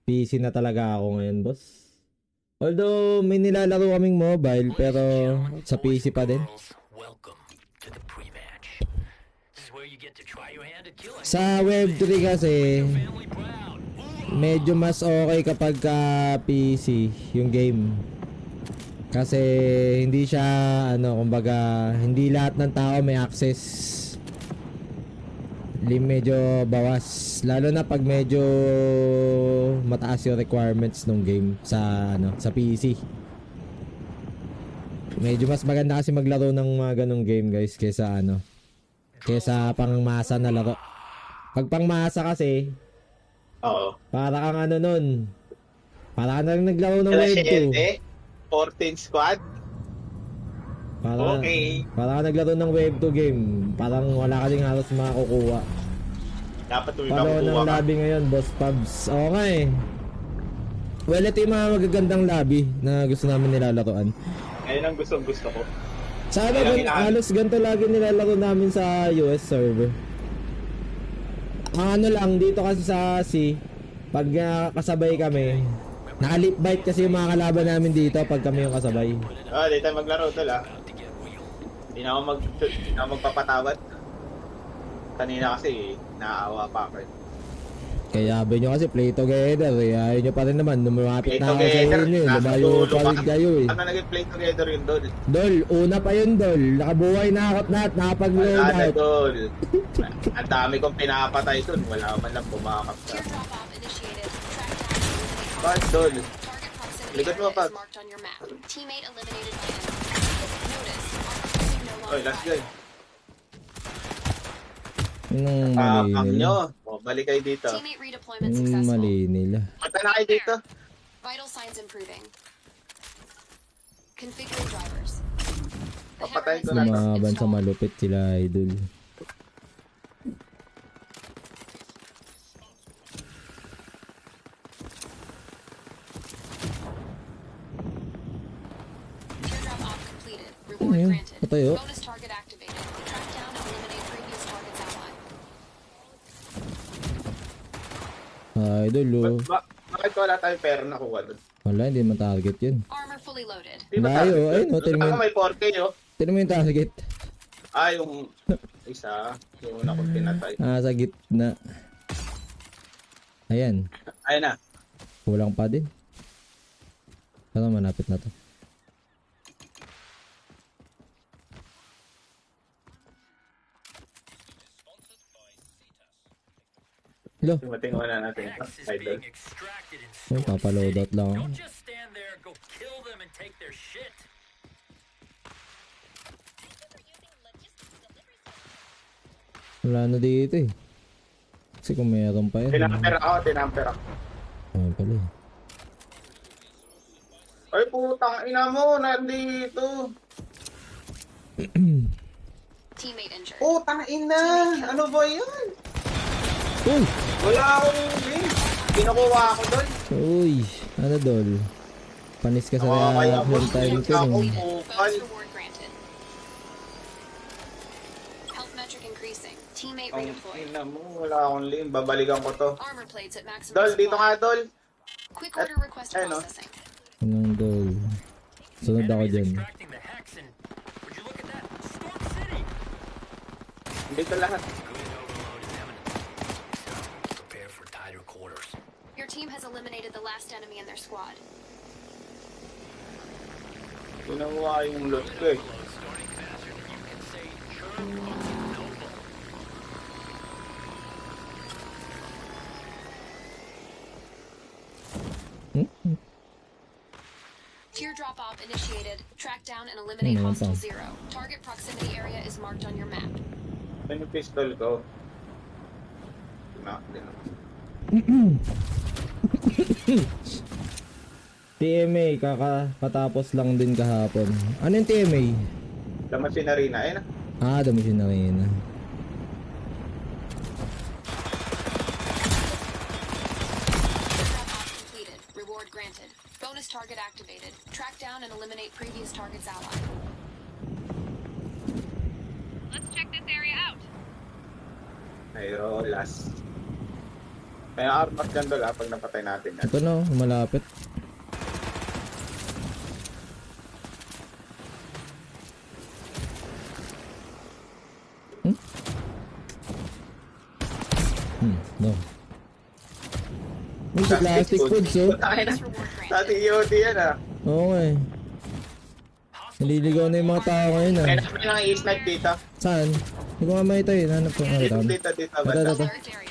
PC na talaga ako ngayon, boss. Although may nilalaro kaming mobile pero sa PC pa din. Sa Web3 kasi medyo mas okay kapag PC yung game. Kasi hindi siya kumbaga hindi lahat ng tao may access. Medyo bawas lalo na pag medyo mataas yung requirements ng game sa PC. Medyo mas maganda kasi maglaro ng mga ganong game, guys, kaysa pangmasa na laro. Pag pangmasa kasi para kang nun. Para kang naglaro ng Wave 2. 14 squad. Para ka naglaro ng Wave 2 game. Parang wala ka ding halos makakukuha. Dapat Paro ng lobby ngayon, Boss Pubs. Oo nga eh. Well, ito yung mga magagandang lobby na gusto namin nilalaroan. Ayun ang gusto ko. Sana halos ganito lagi nilalaro namin sa US server. Ang lang, dito kasi sa C, pag kasabay kami, naka-lip bite kasi yung mga kalaban namin dito pag kami yung kasabay. Di tayo maglaro tol Hindi na ako magpapatawad. Kanina kasi naawa pa ako. Kaya sabi nyo kasi play together eh. Ayaw nyo pa rin naman. Lumapit na ako sa inyo. Lumayo pa rin kayo eh. Ano naging play together yun, Dol? Dol, una pa yun, Dol. Nakabuhay na ako lahat. Nakapag-load out. Dol. Ang dami kong pinapatay dun. Wala man lang bumakap ka. Bakit, Dol? Likod mo pa. Oy, last guy. Anong mali nila? Balik kayo dito. Anong mali nila? Mata na kayo dito. Vital signs improving. Configure drivers. Papatayin ko na. Lumaban sa malupit sila, idol. Teardrop op completed. Reward granted. Patayo. Bonus target activated. Track down and eliminate previous targets ally. Idol, oh. Bakit wala tayong pera na kuha doon? Wala, hindi man target yun. Armor fully loaded. Layo, ayun o. Tinan May 4K mo yung target. yung isa. Yung una kong pinatay. Sa gitna. Ayan. Ayun na. Kulang pa din. Parang manapit na to. Hello. Tingnan na natin. Idol. Papaload out lang ako. Wala na dito eh. Kasi kung meron pa yun. Tinamper ako. Ayun pala eh. Ay putang ina mo. Nandito. Teammate injured. Putang ina. Ano ba yun? Uy! Wala akong link. Kinukuha ako doon. Uy! Ano dol? Panis ka sa reaction time ko. Bonus reward granted. Health metric increasing. Teammate Ang redeployed. ina mo. Wala akong link. Babalikan ko to. Armor plates at maximum Dol, dito supply. nga Dol. Quick order request Ayun, processing. Anong dol? Sunod ako dyan. Dito lahat. Your team has eliminated the last enemy in their squad. Ginawa yung loot ko eh. Teardrop op initiated. Track down and eliminate hostile zero. Target proximity area is marked on your map. Ano yung pistol ko? Knock din ako. TMA, kakapatapos lang din kahapon. Ano yung TMA? Laman si Narina. Ayun na. Dami siya na rin. Teardrop op completed. Reward granted. Bonus target activated. Track down and eliminate previous target's ally. Let's check this area out. Mayroon last. May armor gun doon pag napatay natin yan. Ito na, malapit. No. May plastic foods, oh. Bonus reward Sa granted. ating EOD yan Okay. Naliligaw na yung mga tao ngayon, Kaya naman lang i-snipe dito. Saan? Hindi ko nga makita eh. Hanap ko. Nakita ko. Dito, Ito, banda. ito. Alert area.